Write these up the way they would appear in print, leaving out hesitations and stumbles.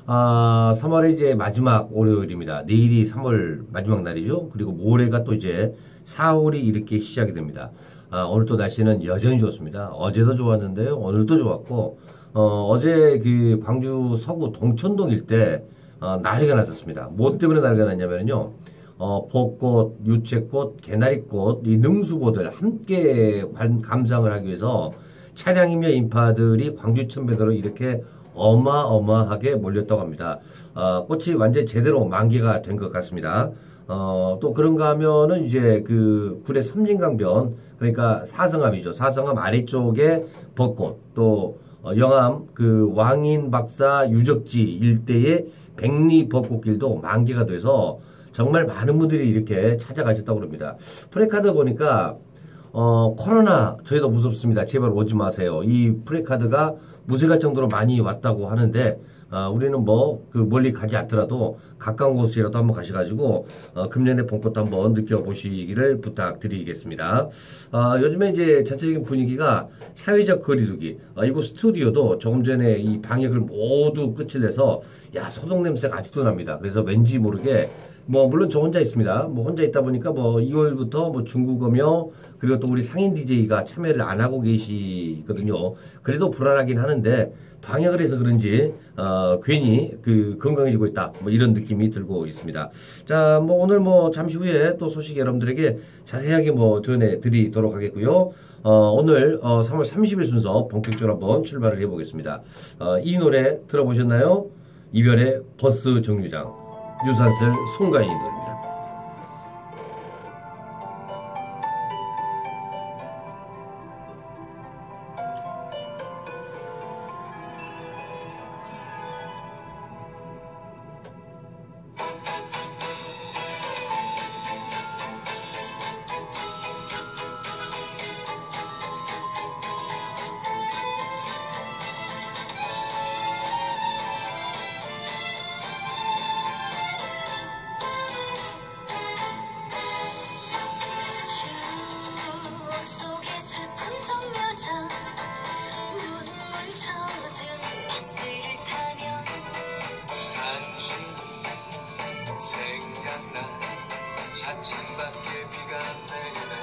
3월의 이제 마지막 월요일입니다. 내일이 3월 마지막 날이죠. 그리고 모레가 또 이제 4월이 이렇게 시작이 됩니다. 오늘 또 날씨는 여전히 좋습니다. 어제도 좋았는데요. 오늘도 좋았고, 어제 그 광주 서구 동천동 일대, 난리가 났었습니다. 뭐 때문에 난리가 났냐면요. 벚꽃, 유채꽃, 개나리꽃, 이 능수보들 함께 감상을 하기 위해서 차량이며 인파들이 광주 천배도로 이렇게 어마어마하게 몰렸다고 합니다. 꽃이 완전히 제대로 만개가 된 것 같습니다. 또 그런가 하면은 이제 그 구례 섬진강변, 그러니까 사성암이죠. 사성암 아래쪽에 벚꽃, 또 영암 그 왕인박사 유적지 일대의 백리 벚꽃길도 만개가 돼서 정말 많은 분들이 이렇게 찾아가셨다고 합니다. 프레카드 보니까 코로나 저희도 무섭습니다. 제발 오지 마세요. 이 프레카드가 무쇠갈 정도로 많이 왔다고 하는데 우리는 뭐 그 멀리 가지 않더라도 가까운 곳이라도 한번 가셔가지고 금년의 봄꽃도 한번 느껴보시기를 부탁드리겠습니다. 요즘에 이제 전체적인 분위기가 사회적 거리두기, 이곳 스튜디오도 조금 전에 이 방역을 모두 끝을 내서 야 소독 냄새가 아직도 납니다. 그래서 왠지 모르게 뭐 물론 저 혼자 있습니다. 뭐 혼자 있다 보니까 뭐 2월부터 뭐 중국어며 그리고 또 우리 상인 DJ가 참여를 안 하고 계시거든요. 그래도 불안하긴 하는데 방역을 해서 그런지 괜히 그 건강해지고 있다 뭐 이런 느낌이 들고 있습니다. 자, 뭐 오늘 뭐 잠시 후에 또 소식 여러분들에게 자세하게 뭐 전해드리도록 하겠고요. 오늘 3월 30일 순서 본격적으로 한번 출발을 해보겠습니다. 이 노래 들어보셨나요? 이별의 버스 정류장, 유산슬 송가인이 노래입니다. 차츰밖에 비가 내리네.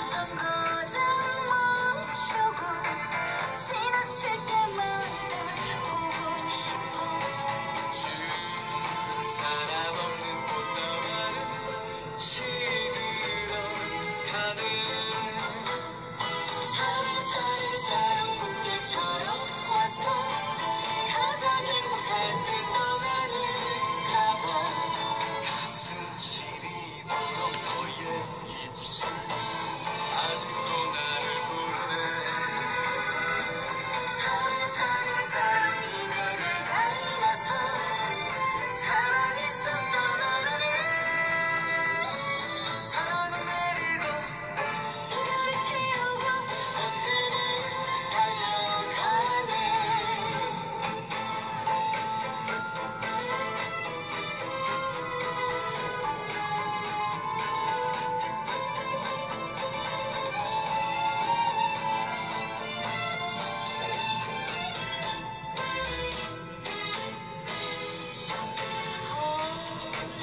함정거장 멈추고 지나칠 때마다 보고 싶어. 줄 사람 없는 꽃다발은 시들어 가네. 사랑 꽃길처럼 와서 가장 행복할 때 떠나는 가슴 시리도록 너의 입술 아직도 나를 부르네. 사랑 이별을 닮아서 사랑했었던 나라네. 사랑은 내리고 이별을 태우고 버스는 달려가네.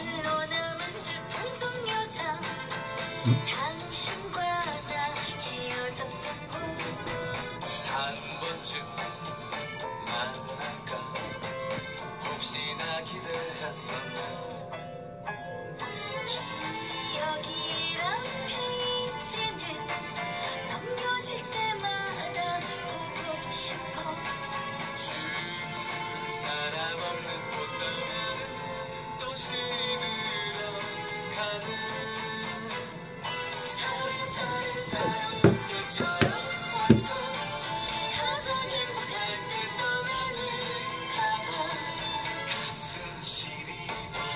홀로 남은 슬픈 정류장, 당신과 나 헤어졌던 곳. 한 번쯤 만날까 혹시나 기대했었나. 기억이란 페이지는 넘겨질 때마다 보고 싶어. 줄 사람 없는 꽃다발은 또 시들어 가네. 사랑 꽃길처럼 와서 가장 행복할 때 떠나는 가방. 가슴 시리도록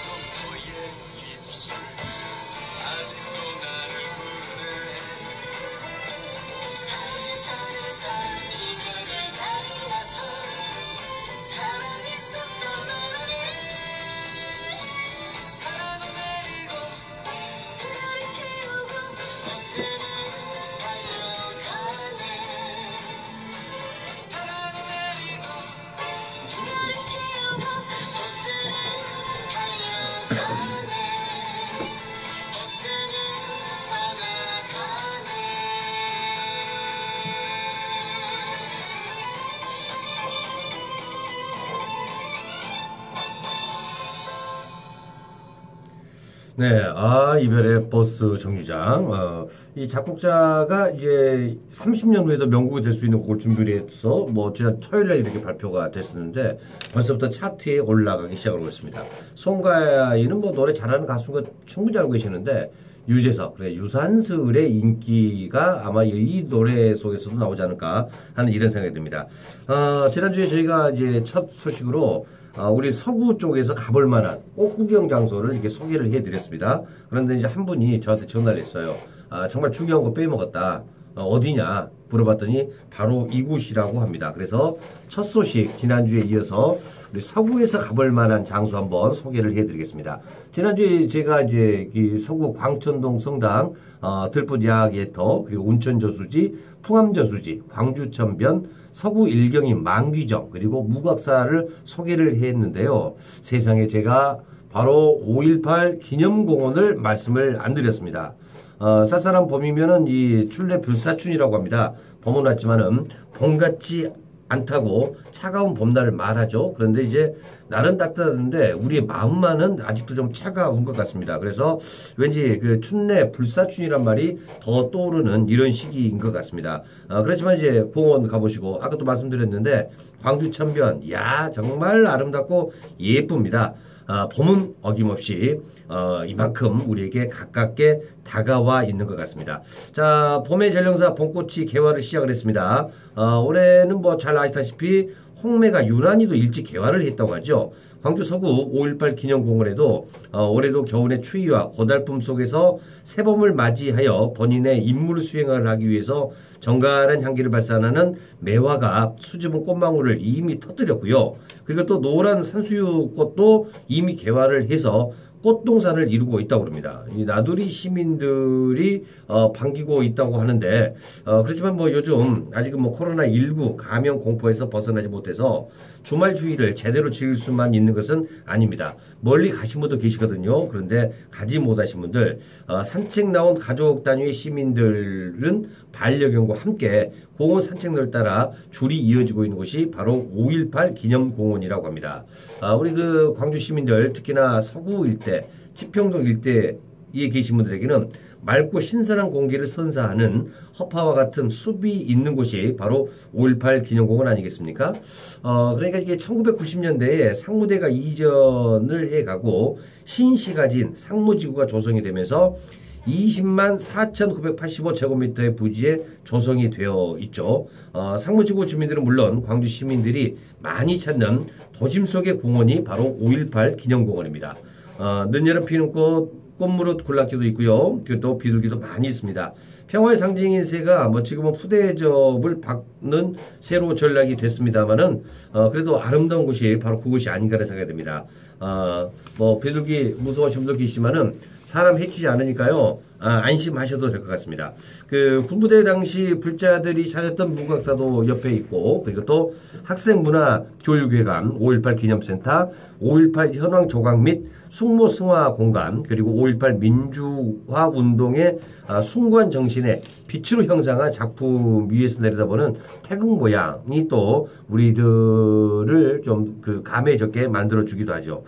네, 이별의 버스 정류장. 이 작곡자가 이제 30년 후에도 명곡이 될 수 있는 곡을 준비를 해서 뭐 지난 토요일에 이렇게 발표가 됐었는데 벌써부터 차트에 올라가기 시작하고 있습니다. 송가인은 뭐 노래 잘하는 가수인 거 충분히 알고 계시는데 유재석, 그래 유산슬의 인기가 아마 이 노래 속에서도 나오지 않을까 하는 이런 생각이 듭니다. 지난주에 저희가 이제 첫 소식으로 우리 서구 쪽에서 가볼 만한 꽃구경 장소를 이렇게 소개를 해드렸습니다. 그런데 이제 한 분이 저한테 전화를 했어요. 정말 중요한 거 빼먹었다. 어디냐 물어봤더니 바로 이곳이라고 합니다. 그래서 첫 소식 지난주에 이어서 우리 서구에서 가볼 만한 장소 한번 소개를 해드리겠습니다. 지난주에 제가 이제 이 서구 광천동 성당, 들꽃야개터, 그리고 온천저수지, 풍암저수지, 광주천변, 서구 일경이 망귀정, 그리고 무각사를 소개를 했는데요. 세상에 제가 바로 5.18 기념공원을 말씀을 안 드렸습니다. 쌀쌀한 봄이면은 이 출래 불사춘이라고 합니다. 봄은 왔지만은 봄 같지 않다고 차가운 봄날을 말하죠. 그런데 이제 날은 따뜻한데 우리의 마음만은 아직도 좀 차가운 것 같습니다. 그래서 왠지 그 춘내 불사춘이란 말이 더 떠오르는 이런 시기인 것 같습니다. 그렇지만 이제 공원 가보시고 아까도 말씀드렸는데 광주 천변, 야 정말 아름답고 예쁩니다. 봄은 어김없이 이만큼 우리에게 가깝게 다가와 있는 것 같습니다. 자, 봄의 전령사 봄꽃이 개화를 시작을 했습니다. 올해는 뭐 잘 아시다시피 홍매가 유난히도 일찍 개화를 했다고 하죠. 광주 서구 5.18 기념공원에도 올해도 겨울의 추위와 고달픔 속에서 새봄을 맞이하여 본인의 임무 수행을 하기 위해서 정갈한 향기를 발산하는 매화가 수줍은 꽃망울을 이미 터뜨렸고요. 그리고 또 노란 산수유꽃도 이미 개화를 해서 꽃동산을 이루고 있다고 합니다. 이 나두리 시민들이 반기고 있다고 하는데 그렇지만 뭐 요즘 아직은 뭐 코로나19 감염 공포에서 벗어나지 못해서 주말 휴일을 제대로 즐길 수만 있는 것은 아닙니다. 멀리 가신 분도 계시거든요. 그런데 가지 못하신 분들, 산책 나온 가족 단위의 시민들은 반려견과 함께 공원 산책로를 따라 줄이 이어지고 있는 곳이 바로 5.18 기념공원이라고 합니다. 우리 그 광주 시민들, 특히나 서구 일대, 치평동 일대에 계신 분들에게는 맑고 신선한 공기를 선사하는 허파와 같은 숲이 있는 곳이 바로 5.18 기념공원 아니겠습니까? 그러니까 이게 1990년대에 상무대가 이전을 해가고 신시가 진 상무지구가 조성이 되면서 20만 4,985제곱미터의 부지에 조성이 되어 있죠. 상무지구 주민들은 물론 광주 시민들이 많이 찾는 도심 속의 공원이 바로 5.18 기념공원입니다. 늦여름 피는 꽃무릇 군락지도 있고요. 그리고 또 비둘기도 많이 있습니다. 평화의 상징인 새가 뭐 지금은 푸대접을 받는 새로 전락이 됐습니다만은 그래도 아름다운 곳이 바로 그곳이 아닌가라는 생각이 듭니다. 뭐 비둘기 무서워하시는 분들 계시지만은 사람 해치지 않으니까요. 안심하셔도 될 것 같습니다. 그 군부대 당시 불자들이 찾았던 무각사도 옆에 있고, 그리고 또 학생문화교육회관, 5.18 기념센터, 5.18 현황 조각 및 숙모 승화 공간, 그리고 5.18 민주화 운동의 숭고한 정신에 빛으로 형상한 작품 위에서 내려다보는 태극 모양이 또 우리들을 좀 그 감에 적게 만들어 주기도 하죠.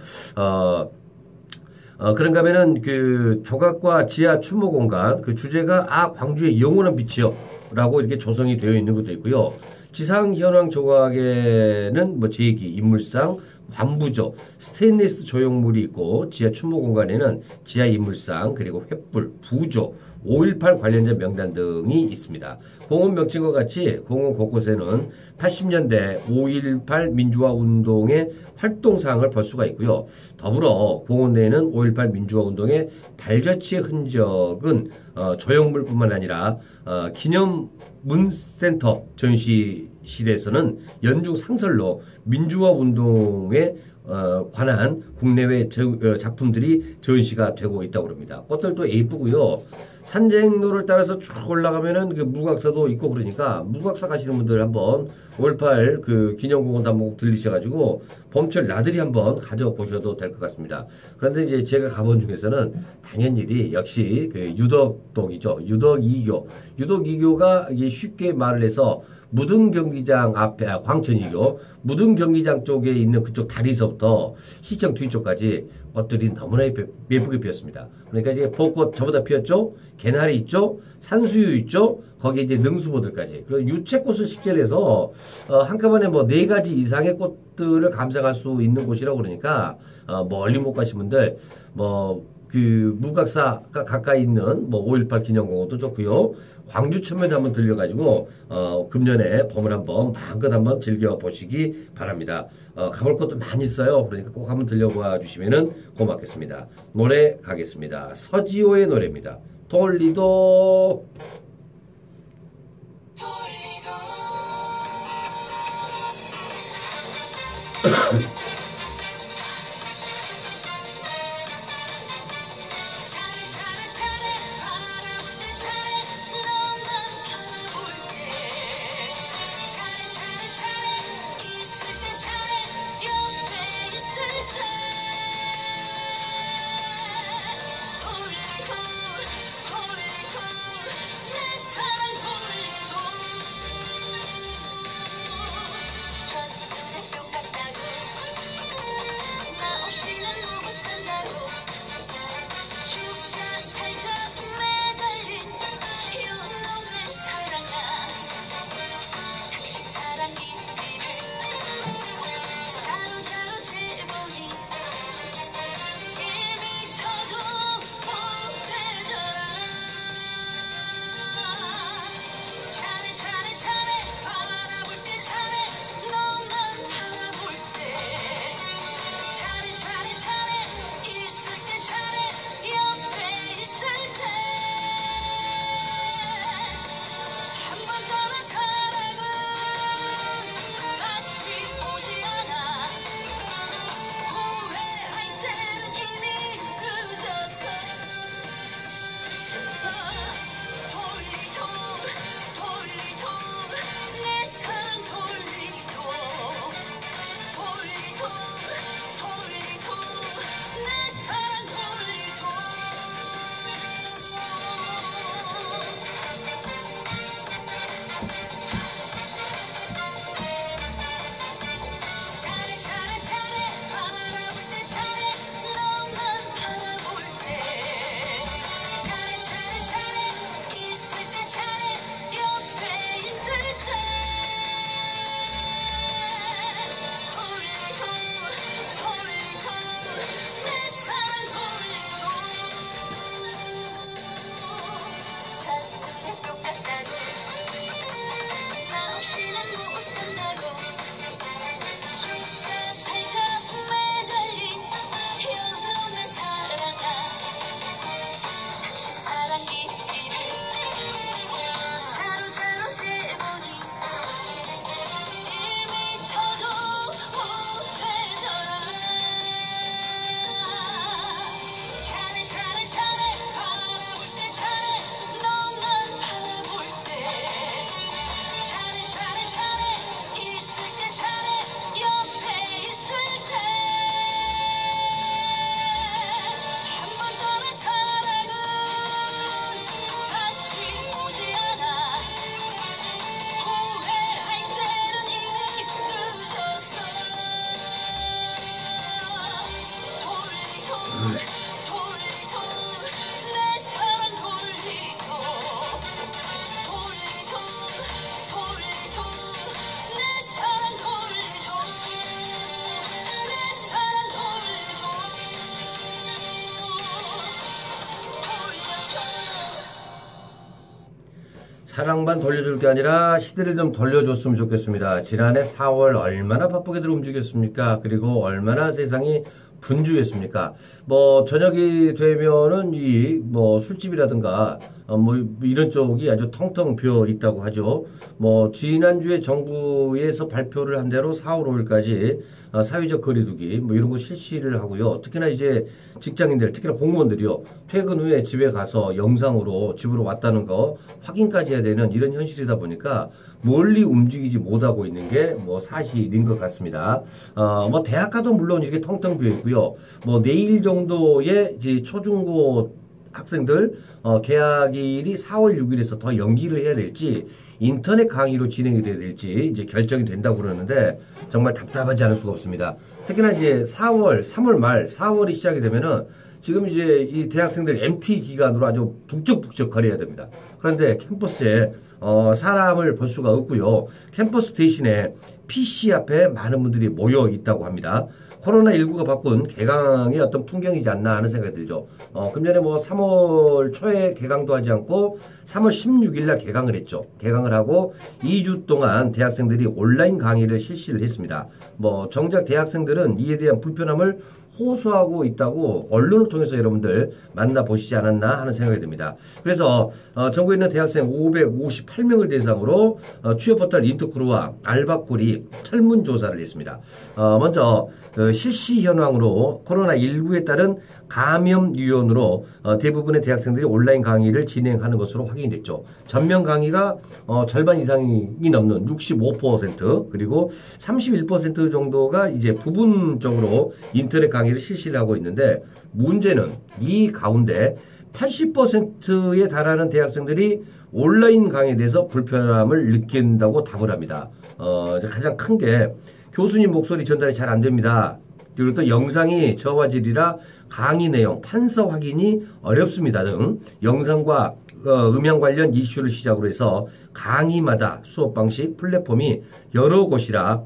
그런가 하면은 그 조각과 지하 추모 공간, 그 주제가 광주의 영원한 빛이요 라고 이렇게 조성이 되어 있는 것도 있고요. 지상 현황 조각에는 뭐 제기, 인물상, 관부조, 스테인리스 조형물이 있고, 지하 추모 공간에는 지하 인물상, 그리고 횃불, 부조, 5.18 관련자 명단 등이 있습니다. 공원 명칭과 같이 공원 곳곳에는 80년대 5.18 민주화 운동의 활동사항을 볼 수가 있고요. 더불어 공원 내에는 5.18 민주화 운동의 발자취의 흔적은 조형물뿐만 아니라 기념문센터 전시실에서는 연중 상설로 민주화 운동에 관한 국내외 작품들이 전시가 되고 있다고 합니다. 꽃들도 예쁘고요. 산책로를 따라서 쭉 올라가면은 그 무각사도 있고 그러니까 무각사 가시는 분들 한번 5.18 그 기념공원 한번 들리셔가지고 봄철 나들이 한번 가져보셔도 될 것 같습니다. 그런데 이제 제가 가본 중에서는 당연히 역시 그 유덕동이죠. 유덕이교가 이게 쉽게 말을 해서 무등 경기장 앞에, 광천이죠. 무등 경기장 쪽에 있는 그쪽 다리서부터 시청 뒤쪽까지 꽃들이 너무나 예쁘게 피었습니다. 그러니까 이제 벚꽃 저보다 피었죠? 개나리 있죠? 산수유 있죠? 거기에 이제 능수보들까지. 그리고 유채꽃을 식재해서 한꺼번에 뭐 4가지 이상의 꽃들을 감상할 수 있는 곳이라고 그러니까 멀리 못 가신 분들 그 무각사가 가까이 있는 5.18 기념공원도 좋고요. 광주 천면에 한번 들려가지고 금년에 봄을 한번 마음껏 한번 즐겨보시기 바랍니다. 가볼 것도 많이 있어요. 그러니까 꼭 한번 들려봐 주시면 고맙겠습니다. 노래 가겠습니다. 서지호의 노래입니다. 돌리도. 사랑만 돌려줄 게 아니라 시대를 좀 돌려줬으면 좋겠습니다. 지난해 4월 얼마나 바쁘게들 움직였습니까? 그리고 얼마나 세상이 분주했습니까? 저녁이 되면은 술집이라든가 이런 쪽이 아주 텅텅 비어 있다고 하죠. 지난주에 정부에서 발표를 한 대로 4월 5일까지 사회적 거리두기 이런 거 실시를 하고요. 특히나 이제 직장인들, 특히나 공무원들이요. 퇴근 후에 집에 가서 영상으로 집으로 왔다는 거 확인까지 해야 되는 이런 현실이다 보니까 멀리 움직이지 못하고 있는 게 사실인 것 같습니다. 대학가도 물론 이게 텅텅 비어 있고요. 내일 정도에 이제 초중고 학생들 개학일이 4월 6일에서 더 연기를 해야 될지 인터넷 강의로 진행이 돼야 될지 이제 결정이 된다고 그러는데 정말 답답하지 않을 수가 없습니다. 특히나 이제 3월 말 4월이 시작이 되면은 지금 이제 이 대학생들 MT 기간으로 아주 북적북적 거려야 됩니다. 그런데 캠퍼스에 사람을 볼 수가 없고요. 캠퍼스 대신에 PC 앞에 많은 분들이 모여 있다고 합니다. 코로나19가 바꾼 개강의 어떤 풍경이지 않나 하는 생각이 들죠. 금년에 뭐 3월 초에 개강도 하지 않고 3월 16일 날 개강을 했죠. 개강을 하고 2주 동안 대학생들이 온라인 강의를 실시를 했습니다. 뭐 정작 대학생들은 이에 대한 불편함을 호소하고 있다고 언론을 통해서 여러분들 만나보시지 않았나 하는 생각이 듭니다. 그래서 전국에 있는 대학생 558명을 대상으로 취업 포털 인터크루와 알바콜이 설문조사를 했습니다. 먼저 실시 현황으로 코로나19에 따른 감염 유연으로 대부분의 대학생들이 온라인 강의를 진행하는 것으로 확인이 됐죠. 전면 강의가 절반 이상이 넘는 65% 그리고 31% 정도가 이제 부분적으로 인터넷 강의를 실시를 하고 있는데 문제는 이 가운데 80%에 달하는 대학생들이 온라인 강의에 대해서 불편함을 느낀다고 답을 합니다. 가장 큰 게 교수님 목소리 전달이 잘 안 됩니다. 그리고 또 영상이 저화질이라 강의 내용, 판서 확인이 어렵습니다 등 영상과 음향 관련 이슈를 시작으로 해서 강의마다 수업 방식, 플랫폼이 여러 곳이라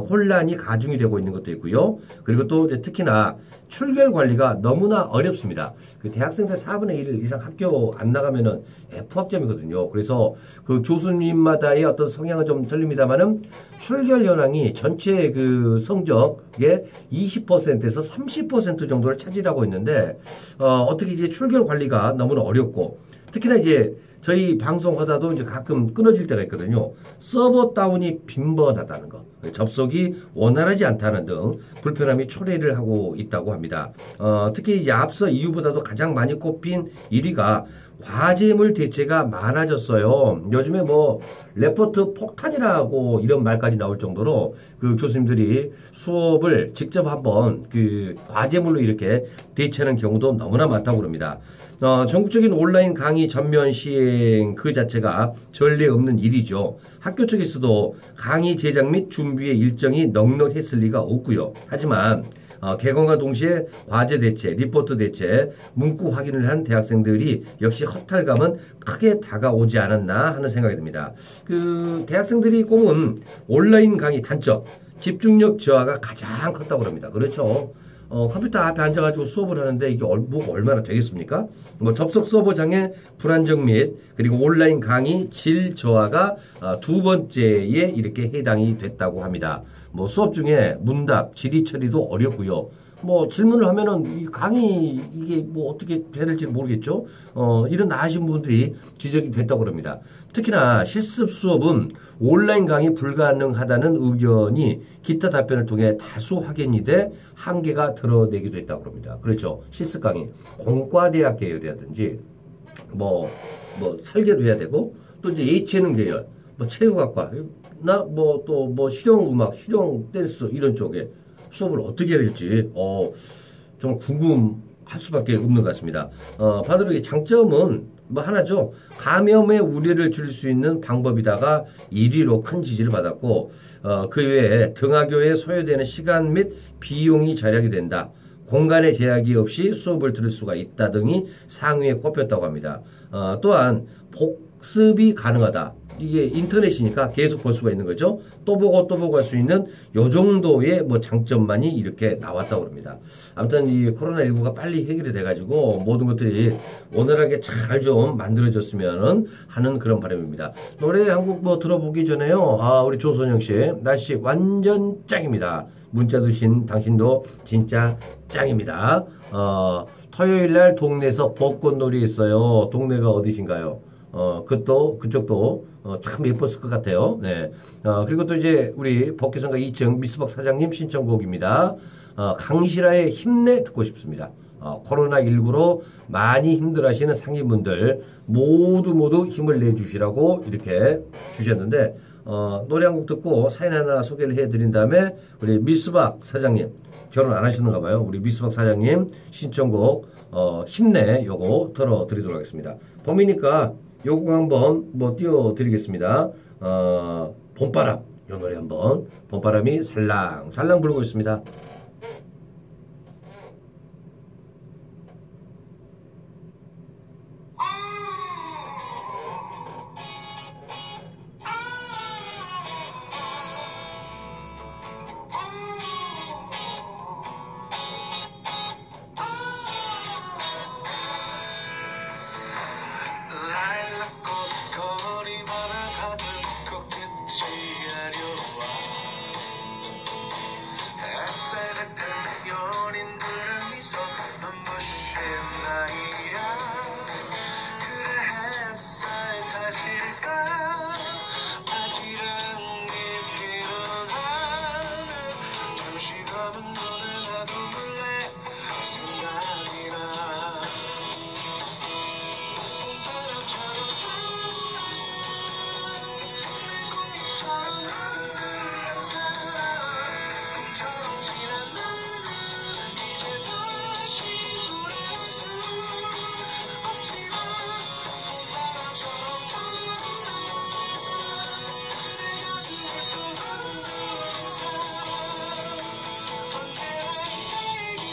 혼란이 가중이 되고 있는 것도 있고요. 그리고 또 특히나 출결 관리가 너무나 어렵습니다. 그 대학생들 4분의 1 이상 학교 안 나가면은 F학점이거든요. 그래서 그 교수님마다의 어떤 성향은 좀 틀립니다만은 출결 현황이 전체 그 성적의 20%에서 30% 정도를 차지하고 있는데 어떻게 이제 출결 관리가 너무나 어렵고 특히나 이제 저희 방송하다도 이제 가끔 끊어질 때가 있거든요. 서버 다운이 빈번하다는 거, 접속이 원활하지 않다는 등 불편함이 초래를 하고 있다고 합니다. 특히 이제 앞서 이유보다도 가장 많이 꼽힌 1위가 과제물 대체가 많아졌어요. 요즘에 뭐 레포트 폭탄이라고 이런 말까지 나올 정도로 그 교수님들이 수업을 직접 한번 그 과제물로 이렇게 대체하는 경우도 너무나 많다고 그럽니다. 전국적인 온라인 강의 전면 시행 그 자체가 전례 없는 일이죠. 학교 쪽에서도 강의 제작 및 준비의 일정이 넉넉했을 리가 없고요. 하지만 개강과 동시에 과제 대체, 리포트 대체, 문구 확인을 한 대학생들이 역시 허탈감은 크게 다가오지 않았나 하는 생각이 듭니다. 그 대학생들이 꼽은 온라인 강의 단점, 집중력 저하가 가장 컸다고 합니다. 그렇죠. 컴퓨터 앞에 앉아가지고 수업을 하는데 이게 뭐가 얼마나 되겠습니까? 뭐 접속 서버 장애 불안정 및 그리고 온라인 강의 질 저하가 두 번째에 이렇게 해당이 됐다고 합니다. 뭐 수업 중에 문답, 질의 처리도 어렵고요. 뭐 질문을 하면은 이 강의 이게 뭐 어떻게 해야 될지 모르겠죠. 이런 나으신 분들이 지적이 됐다고 합니다. 특히나 실습 수업은 온라인 강의 불가능하다는 의견이 기타 답변을 통해 다수 확인이 돼 한계가 드러내기도 했다고 합니다. 그렇죠. 실습 강의 공과대학 계열이라든지 뭐 설계도 해야 되고 또 이제 예체능 계열, 뭐 체육학과 나 뭐 또 뭐 실용음악, 실용 댄스 이런 쪽에 수업을 어떻게 해야 될지 좀 궁금할 수밖에 없는 것 같습니다. 반대로 장점은 뭐 하나죠. 감염의 우려를 줄일 수 있는 방법이다가 1위로 큰 지지를 받았고 그 외에 등하교에 소요되는 시간 및 비용이 절약이 된다. 공간의 제약이 없이 수업을 들을 수가 있다 등이 상위에 꼽혔다고 합니다. 또한 복습이 가능하다. 이게 인터넷이니까 계속 볼 수가 있는 거죠. 또 보고 할 수 있는 요 정도의 뭐 장점만이 이렇게 나왔다고 합니다. 아무튼 이 코로나19가 빨리 해결이 돼가지고 모든 것들이 원활하게 잘 좀 만들어졌으면 하는 그런 바람입니다. 노래 한 곡 뭐 들어보기 전에요. 우리 조선영 씨 날씨 완전 짱입니다. 문자 주신 당신도 진짜 짱입니다. 토요일 날 동네에서 벚꽃놀이 있어요. 동네가 어디신가요? 그쪽도 참 예뻤을 것 같아요. 네. 그리고 또 이제 우리 복귀성가 2층 미스벅 사장님 신청곡입니다. 강시라의 힘내 듣고 싶습니다. 코로나19로 많이 힘들어하시는 상인분들 모두 힘을 내주시라고 이렇게 주셨는데 노래 한 곡 듣고 사연 하나 소개를 해드린 다음에 우리 미스박 사장님 결혼 안 하시는가 봐요. 우리 미스박 사장님 신청곡 힘내 요거 들어드리도록 하겠습니다. 봄이니까 요곡 한번 뭐 띄워드리겠습니다. 봄바람 요 노래 한번 봄바람이 살랑살랑 불고 있습니다. 라일락꽃 거리마다 가득 코끝이 아려와 햇살 같은 연인들의 미소 눈부신 나이야 그래 햇살 탓일까 아기랑 깊이는 하늘 잠시 감은 눈에 나도 몰래 생각이 나 꿈처럼 흔들린 사랑 꿈처럼 지난 날은 이제 다시 돌아올 수 없지만 봄바람처럼 내 가슴을 또 흔드는 사랑 언제나 내게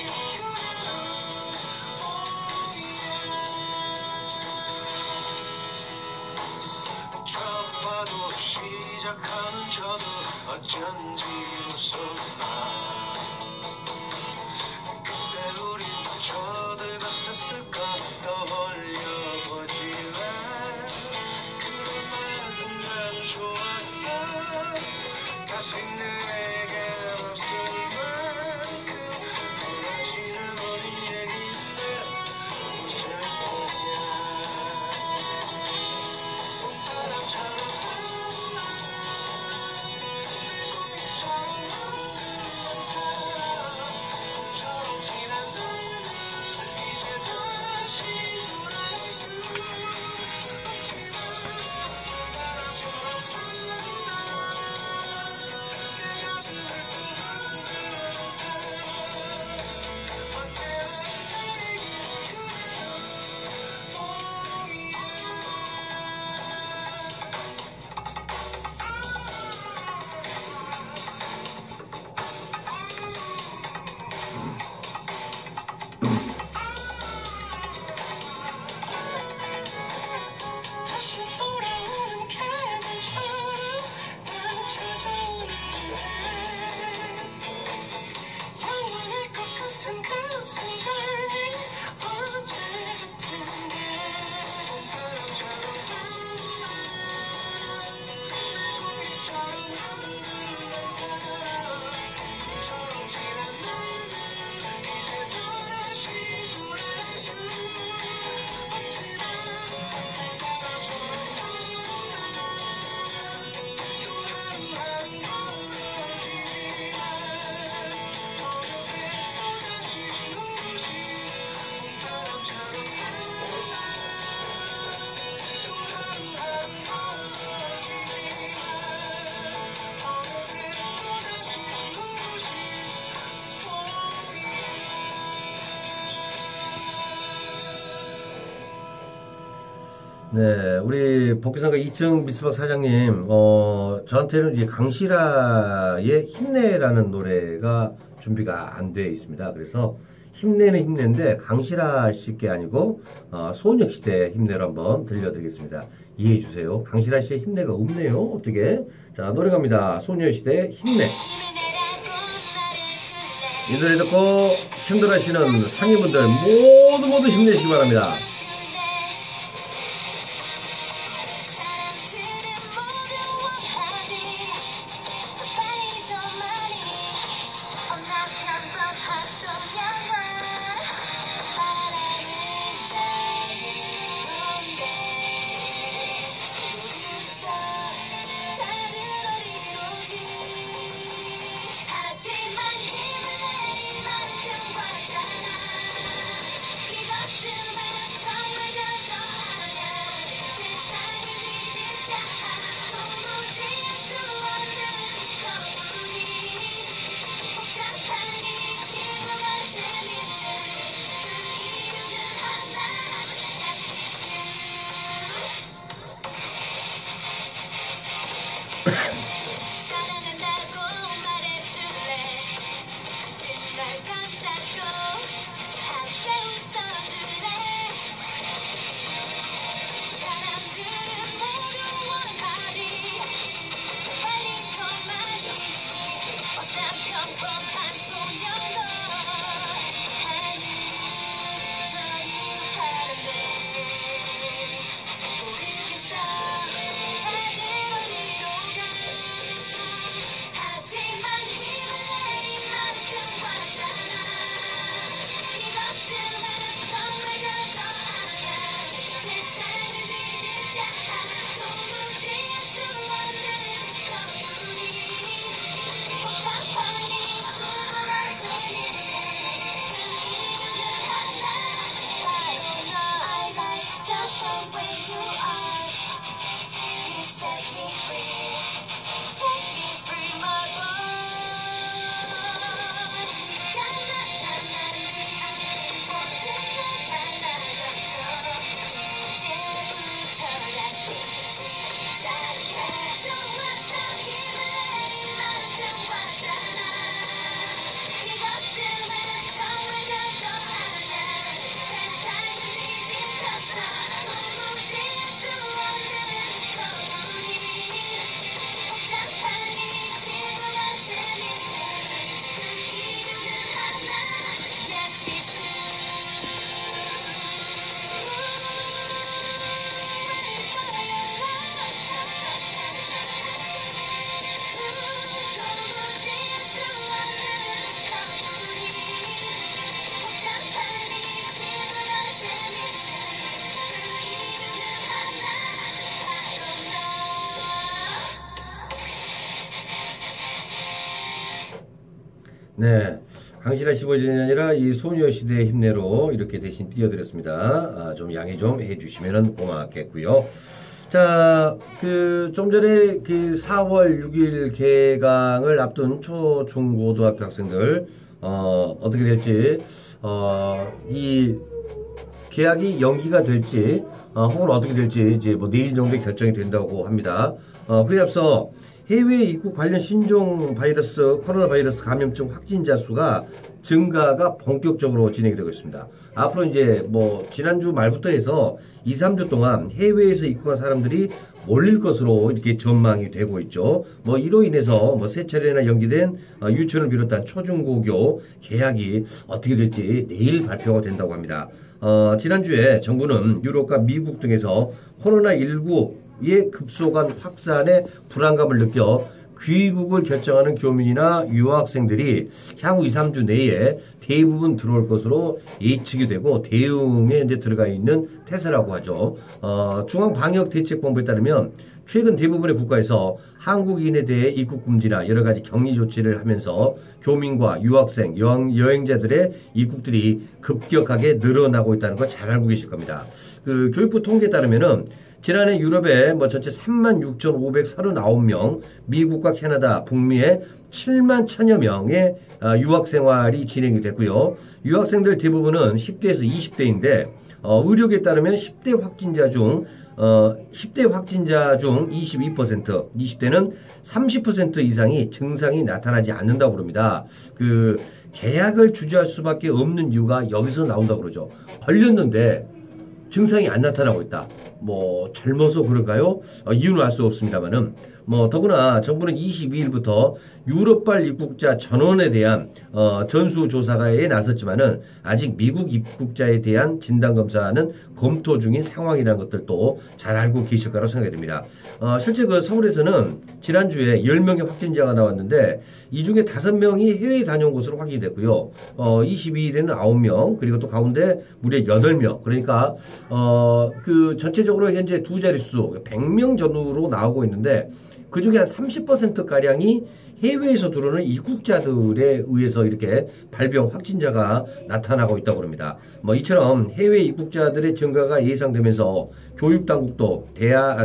처음 봐도 시작하는 저도 어쩐지 웃었나 그때 우린 저들 같았을까 떠올려보지만 그런 말은 난 좋았어 다시 내겐 없을 만큼 멀어지는 어린 얘기인데 웃을 거야 봄바람처럼 꿈처럼 흔들린 사랑 꿈처럼 지난 날은 이제 다시 돌아올 수 없지만 봄바람처럼 내 가슴을 흔드는 사랑 언제나 내게 다시 돌아오는 계절처럼 나는 찾아오는데 영원할 것 같은 그 순간이 언제 같은데 봄바람처럼 내 꿈처럼 흔들린 사랑 꿈처럼 지난 날은 이제 다시 돌아올 수 없지만 네, 우리 복귀상가 2층 미스박 사장님, 저한테는 이제 강시라의 힘내라는 노래가 준비가 안 돼 있습니다. 그래서 힘내는 힘내인데 강시라 씨께 아니고 소녀시대 힘내로 한번 들려드리겠습니다. 이해해 주세요. 강시라 씨의 힘내가 없네요. 어떻게? 자, 노래 갑니다. 소녀시대 힘내. 이 노래 듣고 힘들어하시는 상인분들 모두 힘내시기 바랍니다. 하지만 힘을 낼 만큼 과잖아 이것 좀 범한 소년도 하늘처럼 바람에 모르겠어 다들 어디로 가 하지만 힘을 내 이만큼 왔잖아 이것쯤은 정말 별거 아냐 세상을 뒤집자 도무지 알 수 없는 것뿐이 복잡하니 죽어나 재밌지 그 이유는 하나 I don't know I like just the way you are You set me free my boy 네가 나타나는 모든 게 달라졌어 이제부터 다시 시작해 좋았어 힘을 내 이만큼 왔잖아 이것쯤은 정말 별거 아냐 세상을 뒤집혔어 도무지 알 수 없는 것뿐이 복잡하니 지구가 재밌지 그 이유는 하나 Yes it's 도무지 알 수 없는 것뿐이 복잡하니 지구가 재밌지 그 이유는 하나 I don't know 네. 강신아 15주년이 아니라 이 소녀시대 힘내로 이렇게 대신 띄워드렸습니다. 좀 양해 좀 해주시면 고맙겠고요. 자, 좀 전에 4월 6일 개강을 앞둔 초, 중, 고등학교 학생들, 어떻게 될지, 이 계약이 연기가 될지, 혹은 어떻게 될지 이제 뭐 내일 정도에 결정이 된다고 합니다. 그에 앞서 해외 입국 관련 신종 바이러스, 코로나 바이러스 감염증 확진자 수가 증가가 본격적으로 진행이 되고 있습니다. 앞으로 이제 뭐 지난주 말부터 해서 2, 3주 동안 해외에서 입국한 사람들이 몰릴 것으로 이렇게 전망이 되고 있죠. 뭐 이로 인해서 뭐 세 차례나 연기된 유치원을 비롯한 초중고교 개학이 어떻게 될지 내일 발표가 된다고 합니다. 지난주에 정부는 유럽과 미국 등에서 코로나19의 급속한 확산에 불안감을 느껴 귀국을 결정하는 교민이나 유학생들이 향후 2, 3주 내에 대부분 들어올 것으로 예측이 되고 대응에 이제 들어가 있는 태세라고 하죠. 중앙방역대책본부에 따르면 최근 대부분의 국가에서 한국인에 대해 입국 금지나 여러 가지 격리 조치를 하면서 교민과 유학생, 여행자들의 입국들이 급격하게 늘어나고 있다는 거 잘 알고 계실 겁니다. 교육부 통계에 따르면은 지난해 유럽에 뭐 전체 36,539명, 미국과 캐나다, 북미에 7만 1000여 명의 유학 생활이 진행이 됐고요. 유학생들 대부분은 10대에서 20대인데 의료계에 따르면 10대 확진자 중 22%, 20대는 30% 이상이 증상이 나타나지 않는다고 그럽니다. 계약을 주저할 수밖에 없는 이유가 여기서 나온다고 그러죠. 걸렸는데 증상이 안 나타나고 있다. 뭐 젊어서 그럴까요? 이유는 알 수 없습니다만은 더구나 정부는 22일부터 유럽발 입국자 전원에 대한 전수조사에 나섰지만은 아직 미국 입국자에 대한 진단검사는 검토 중인 상황이라는 것들도 잘 알고 계실 거라고 생각이 됩니다. 실제 서울에서는 지난주에 10명의 확진자가 나왔는데 이 중에 5명이 해외에 다녀온 것으로 확인이 됐고요. 22일에는 9명, 그리고 또 가운데 무려 8명. 그러니까 전체적으로 현재 두 자릿수 100명 전후로 나오고 있는데 그 중에 한 30%가량이 해외에서 들어오는 입국자들에 의해서 이렇게 발병 확진자가 나타나고 있다고 합니다. 이처럼 해외 입국자들의 증가가 예상되면서 교육당국도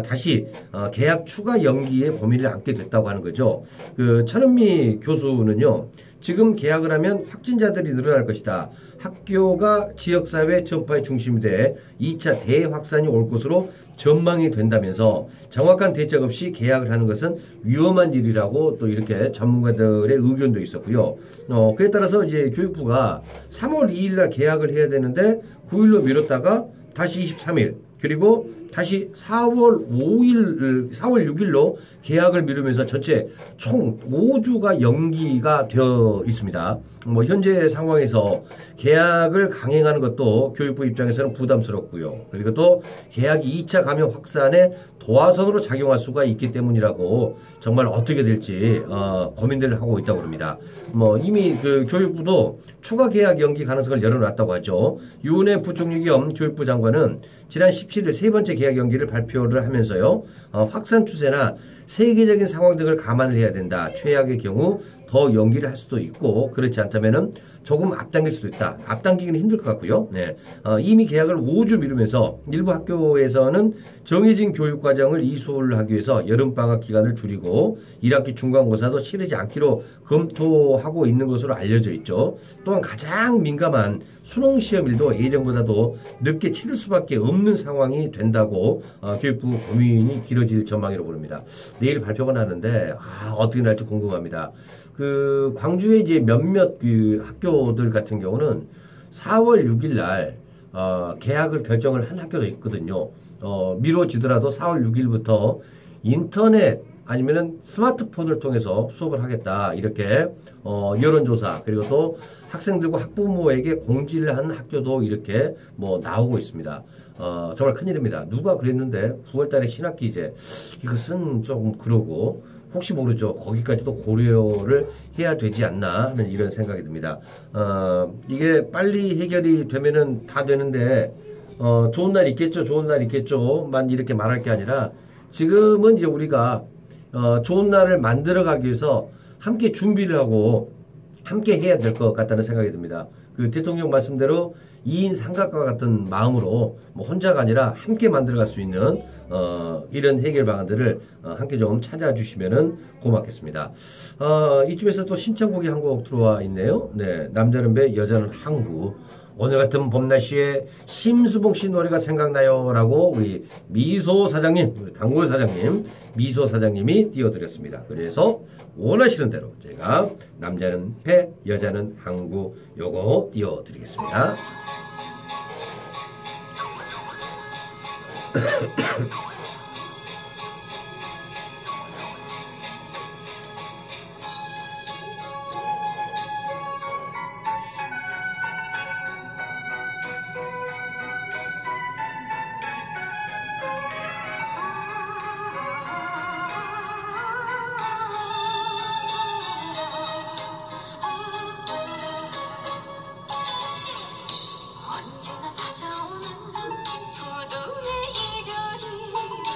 다시 개학 추가 연기의 범위를 안게 됐다고 하는 거죠. 천은미 교수는요, 지금 개학을 하면 확진자들이 늘어날 것이다. 학교가 지역사회 전파의 중심이 돼 2차 대확산이 올 것으로 전망이 된다면서 정확한 대책 없이 개학을 하는 것은 위험한 일이라고 또 이렇게 전문가들의 의견도 있었고요. 그에 따라서 이제 교육부가 3월 2일 날 개학을 해야 되는데 9일로 미뤘다가 다시 23일, 그리고 다시 4월 6일로 계약을 미루면서 전체 총 5주가 연기가 되어 있습니다. 뭐 현재 상황에서 계약을 강행하는 것도 교육부 입장에서는 부담스럽고요. 그리고 또 계약이 2차 감염 확산에 도화선으로 작용할 수가 있기 때문이라고 정말 어떻게 될지 고민들을 하고 있다고 합니다. 뭐 이미 그 교육부도 추가 계약 연기 가능성을 열어놨다고 하죠. 유은혜 부총리 겸 교육부 장관은 지난 17일 세 번째 계약 연기를 발표를 하면서요. 확산 추세나 세계적인 상황 등을 감안을 해야 된다. 최악의 경우 더 연기를 할 수도 있고 그렇지 않다면은 조금 앞당길 수도 있다. 앞당기기는 힘들 것 같고요. 네. 이미 계약을 5주 미루면서 일부 학교에서는 정해진 교육과정을 이수하기 위해서 여름방학 기간을 줄이고 1학기 중간고사도 치르지 않기로 검토하고 있는 것으로 알려져 있죠. 또한 가장 민감한 수능시험일도 예정보다도 늦게 치를 수밖에 없는 상황이 된다고 교육부 고민이 길어질 전망이라고 봅니다. 내일 발표가 나는데 어떻게 날지 궁금합니다. 그 광주의 이제 몇몇 그 학교들 같은 경우는 4월 6일 날 계약을 결정을 한 학교도 있거든요. 미뤄지더라도 4월 6일부터 인터넷 아니면은 스마트폰을 통해서 수업을 하겠다 이렇게 여론조사 그리고 또 학생들과 학부모에게 공지를 한 학교도 이렇게 뭐 나오고 있습니다. 정말 큰일입니다. 누가 그랬는데 9월달에 신학기 이제 이것은 조금 그러고 혹시 모르죠. 거기까지도 고려를 해야 되지 않나 하는 이런 생각이 듭니다. 이게 빨리 해결이 되면은 다 되는데 좋은 날 있겠죠. 좋은 날 있겠죠만 이렇게 말할 게 아니라 지금은 이제 우리가 좋은 날을 만들어가기 위해서 함께 준비를 하고 함께 해야 될 것 같다는 생각이 듭니다. 그 대통령 말씀대로 2인 삼각과 같은 마음으로 뭐 혼자가 아니라 함께 만들어갈 수 있는 이런 해결 방안들을 함께 좀 찾아주시면은 고맙겠습니다. 이쯤에서 또 신청곡이 한 곡 들어와 있네요. 네, 남자는 배, 여자는 항구. 오늘 같은 봄날씨에 심수봉 씨 노래가 생각나요 라고 우리 미소 사장님, 우리 단골 사장님, 미소 사장님이 띄워드렸습니다. 그래서 원하시는 대로 제가 남자는 배, 여자는 항구 요거 띄워드리겠습니다. 언제나 찾아오는 부두의 이별이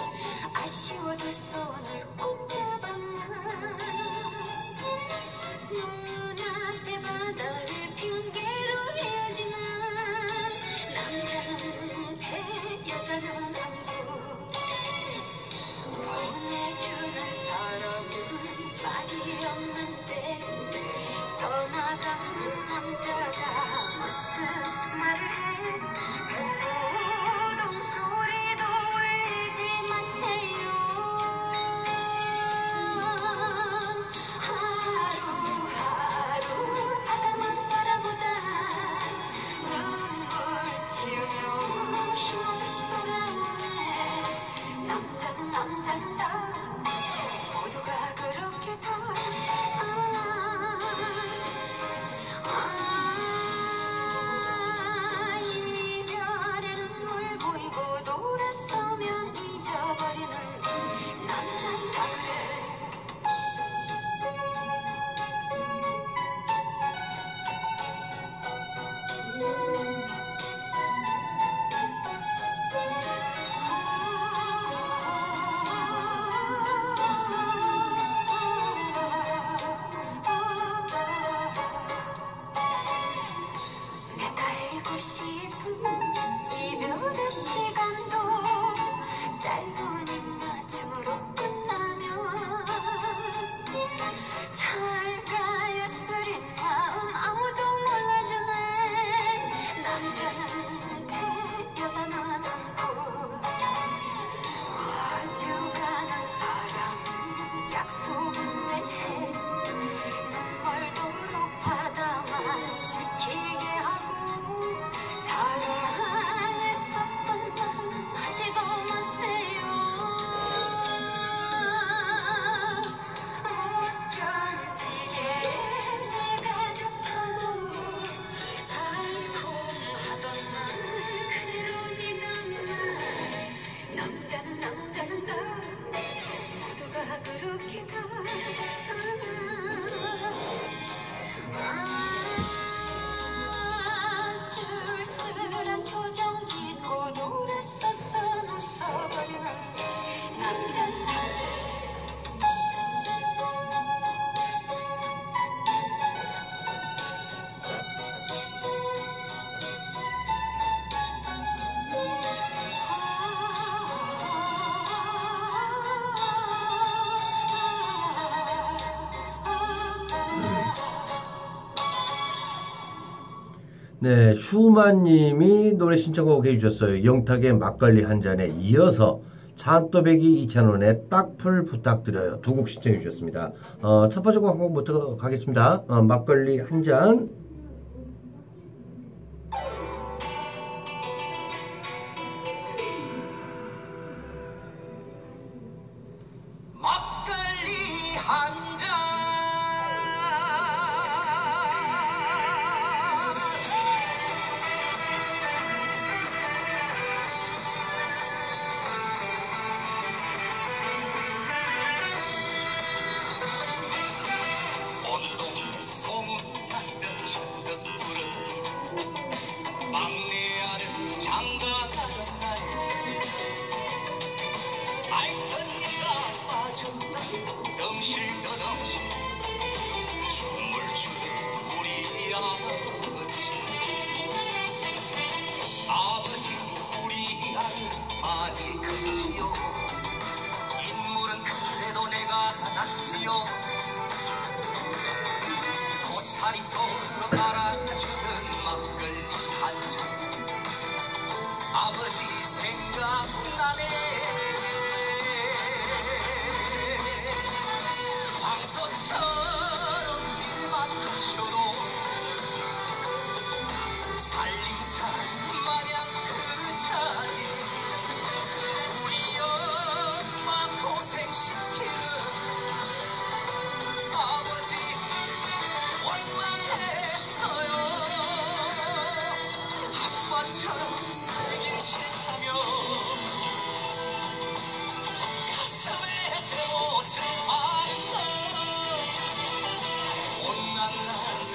네, 슈마님이 노래 신청곡 해주셨어요. 영탁의 막걸리 한 잔에 이어서 찬또배기 2,000원에 딱풀 부탁드려요. 두 곡 신청해 주셨습니다. 첫 번째 곡 한 곡부터 가겠습니다. 막걸리 한 잔. 막걸리 한 잔. 온동네 소문났던 장덕불은 막내 아들 장가가던 날 알턴니가 빠졌다 덩실더덩실 춤을 추는 우리 아버지 우리 아들 많이 컸지요 인물은 그래도 내가 낫지요 고사리 손으로 말아주는 막걸리 한잔 아버지 생각나네 황소처럼 일만 하셔도 살림살 마냥 그 자리 우리 엄마 고생시키는 아버지 원망했어요 아빠처럼 살기 싫다며 가슴에 대못을 박어 못난 나를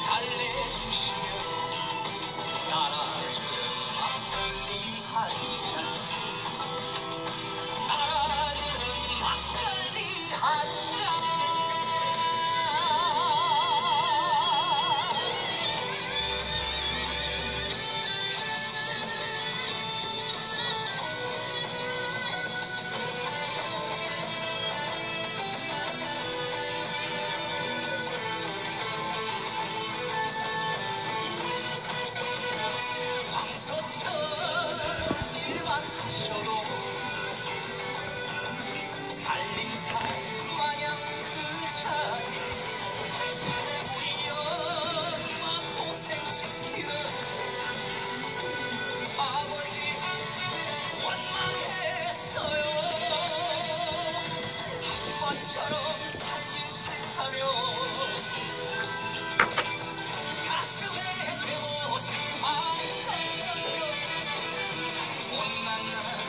달래주시며 따라주는 막걸리 한잔 따라주는 막걸리 한잔 황소처럼 일만 하셔도 살림살 마냥 그 자리 우리 엄마 고생시키는 아버지 원망했어요 아빠처럼 살기 싫다며 가슴에 대못을 박어 못난 나를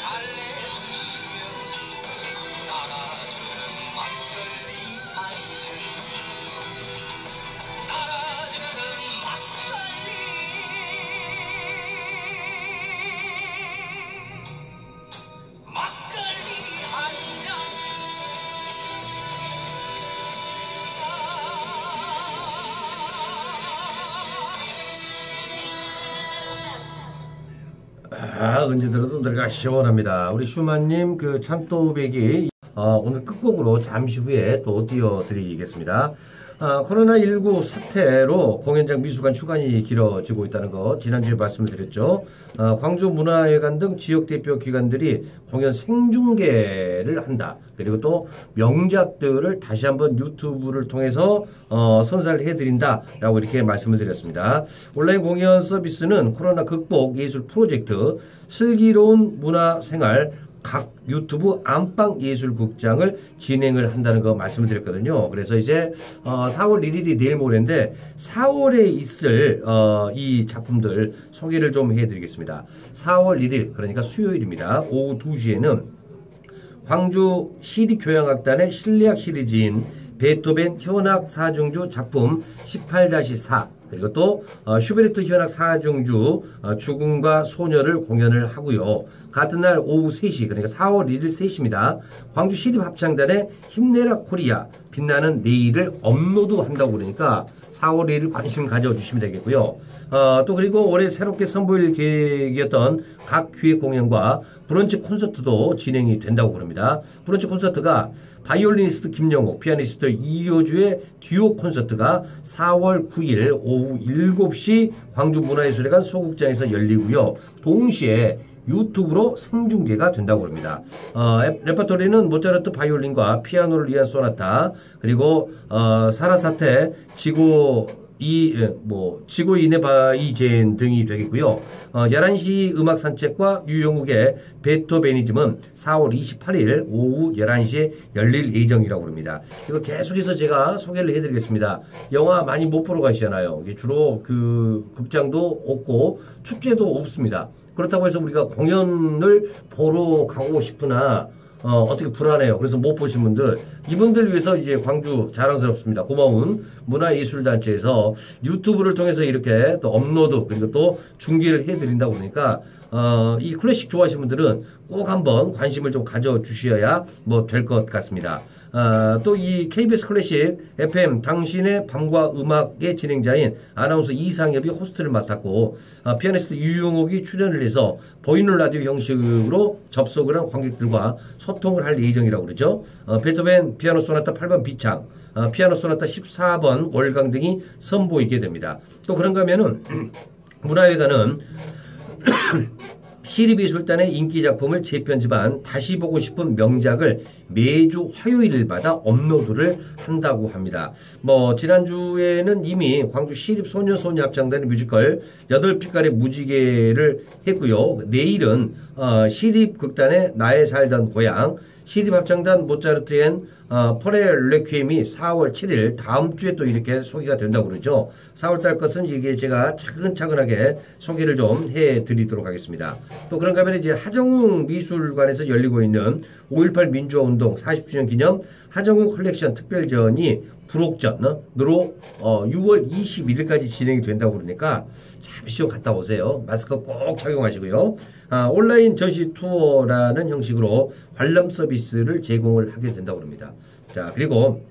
달래주시며 따라주는 막걸리 한잔 따라주는 막걸리 한잔 언제 들어도 노래가 시원합니다. 우리 슈마님 그 찬또배기 오늘 끝곡으로 잠시 후에 또 띄워드리겠습니다. 코로나19 사태로 공연장 미술관 휴관이 길어지고 있다는 거 지난주에 말씀을 드렸죠. 광주문화회관 등 지역 대표 기관들이 공연 생중계를 한다. 그리고 또 명작들을 다시 한번 유튜브를 통해서 선사를 해드린다 라고 이렇게 말씀을 드렸습니다. 온라인 공연 서비스는 코로나 극복 예술 프로젝트 슬기로운 문화생활 각 유튜브 안방예술극장을 진행을 한다는 거 말씀을 드렸거든요. 그래서 이제 4월 1일이 내일 모레인데 4월에 있을 이 작품들 소개를 좀 해드리겠습니다. 4월 1일 그러니까 수요일입니다. 오후 2시에는 광주 시립교향악단의 실내악 시리즈인 베토벤 현악 사중주 작품 18-4 그리고 또 슈베르트 현악 사중주 죽음과 소녀를 공연을 하고요. 같은 날 오후 3시 그러니까 4월 1일 3시입니다. 광주 시립합창단의 힘내라 코리아 빛나는 내일을 업로드한다고 그러니까 4월 1일 관심 가져주시면 되겠고요. 또 그리고 올해 새롭게 선보일 계획이었던 각 기획 공연과 브런치 콘서트도 진행이 된다고 그럽니다. 브런치 콘서트가 바이올리니스트 김영옥, 피아니스트 이효주의 듀오 콘서트가 4월 9일 오후 7시 광주문화예술회관 소극장에서 열리고요. 동시에 유튜브로 생중계가 된다고 합니다. 레퍼토리는 모차르트 바이올린과 피아노를 위한 소나타 그리고 사라사테 지고 이네바이젠 등이 되겠고요. 11시 음악 산책과 유영욱의 베토베니즘은 4월 28일 오후 11시에 열릴 예정이라고 합니다. 이거 계속해서 제가 소개를 해드리겠습니다. 영화 많이 못 보러 가시잖아요. 주로 그 극장도 없고 축제도 없습니다. 그렇다고 해서 우리가 공연을 보러 가고 싶으나 어떻게 불안해요. 그래서 못 보신 분들, 이분들 위해서 이제 광주 자랑스럽습니다. 고마운 문화예술단체에서 유튜브를 통해서 이렇게 또 업로드 그리고 또 중계를 해드린다고 그러니까 이 클래식 좋아하시는 분들은 꼭 한번 관심을 좀 가져주셔야 뭐 될 것 같습니다. 또 이 KBS 클래식 FM 당신의 밤과 음악의 진행자인 아나운서 이상엽이 호스트를 맡았고 피아니스트 유용옥이 출연을 해서 보이는 라디오 형식으로 접속을 한 관객들과 소통을 할 예정이라고 그러죠. 베토벤 피아노 소나타 8번 비창, 피아노 소나타 14번 월강 등이 선보이게 됩니다. 또 그런가 하면은 문화회관은 시립미술단의 인기 작품을 재편집한 다시 보고 싶은 명작을 매주 화요일마다 업로드를 한다고 합니다. 지난주에는 이미 광주 시립소년소녀합창단의 뮤지컬 8빛깔의 무지개를 했고요. 내일은 시립극단의 나의 살던 고향, 시립합창단 모차르트엔 포레레퀴엠이 4월 7일 다음 주에 또 이렇게 소개가 된다고 그러죠. 4월달 것은 이게 제가 차근차근하게 소개를 좀 해드리도록 하겠습니다. 또 그런가 하면 이제 하정웅 미술관에서 열리고 있는 5.18 민주화운동 40주년 기념 하정웅 컬렉션 특별전이 부록전으로 6월 21일까지 진행이 된다고 그러니까 잠시 좀 갔다 오세요. 마스크 꼭 착용하시고요. 온라인 전시 투어라는 형식으로 관람 서비스를 제공을 하게 된다고 합니다. 자, 그리고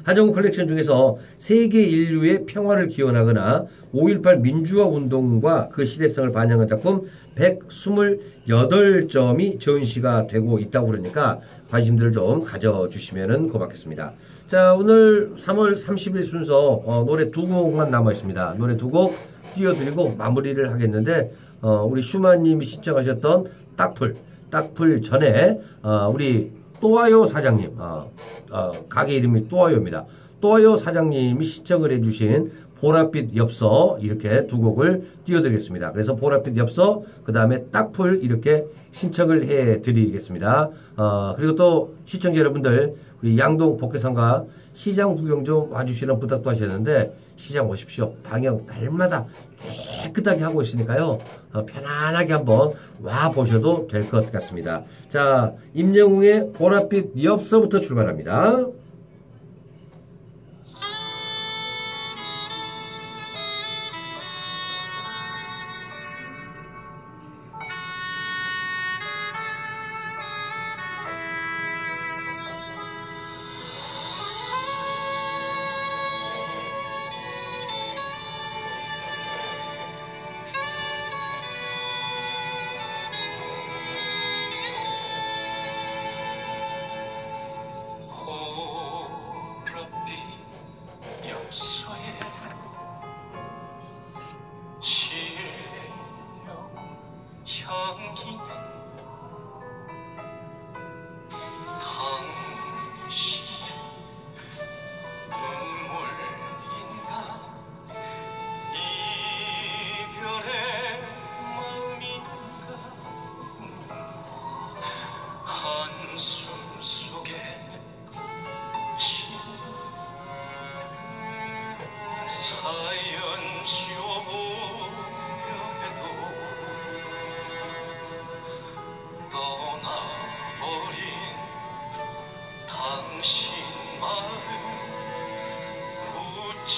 하정우 컬렉션 중에서 세계 인류의 평화를 기원하거나 5.18 민주화 운동과 그 시대성을 반영한 작품 128점이 전시가 되고 있다고 그러니까 관심들을 좀 가져주시면 고맙겠습니다. 자, 오늘 3월 30일 순서 노래 2곡만 남아 있습니다. 노래 2곡 띄워드리고 마무리를 하겠는데 우리 슈마님이 신청하셨던 딱풀 전에 우리 또와요 사장님, 가게 이름이 또와요입니다. 또와요 사장님이 신청을 해주신 보랏빛 엽서 이렇게 2곡을 띄워드리겠습니다. 그래서 보랏빛 엽서, 그 다음에 딱풀 이렇게 신청을 해드리겠습니다. 그리고 또 시청자 여러분들 우리 양동 복회상가 시장 구경 좀 와주시는 부탁도 하셨는데 시장 오십시오. 방역 날마다 깨끗하게 하고 있으니까요. 편안하게 한번 와보셔도 될 것 같습니다. 자, 임영웅의 보랏빛 엽서부터 출발합니다.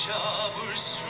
잡을 수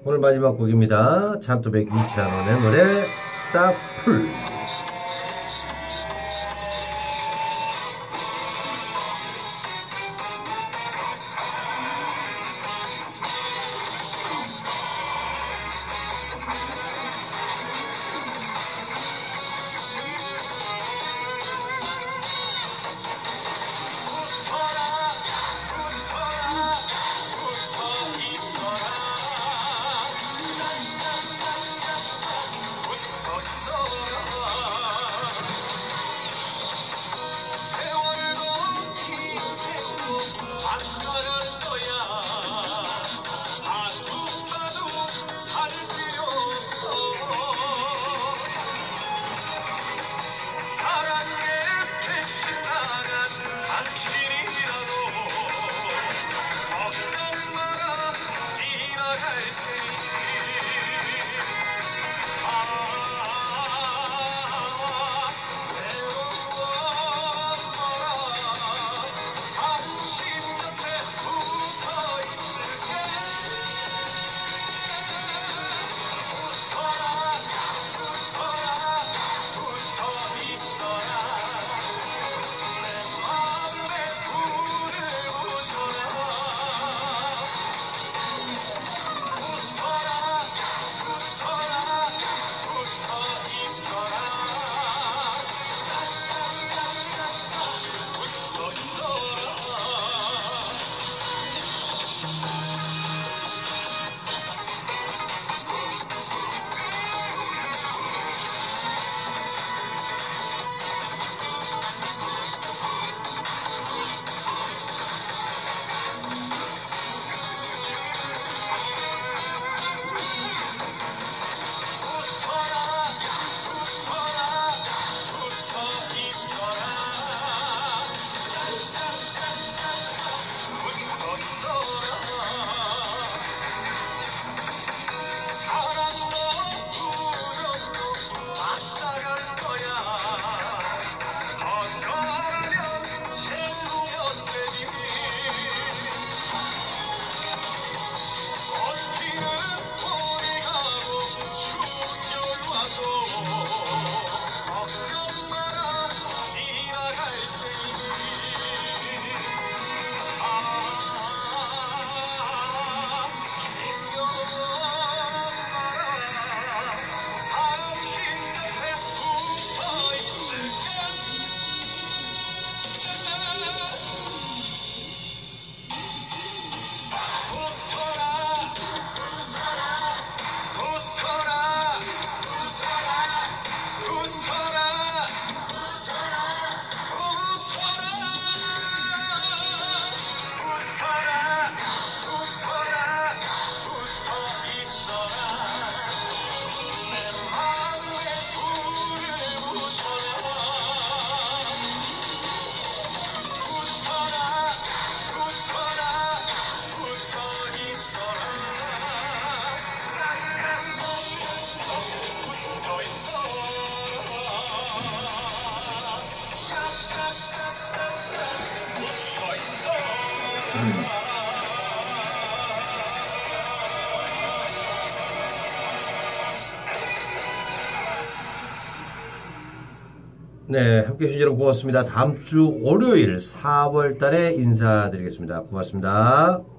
오늘 마지막 곡입니다. 잔또백 이찬원의 노래 따풀. 네, 함께 해주신 여러분 고맙습니다. 다음 주 월요일 4월 달에 인사드리겠습니다. 고맙습니다.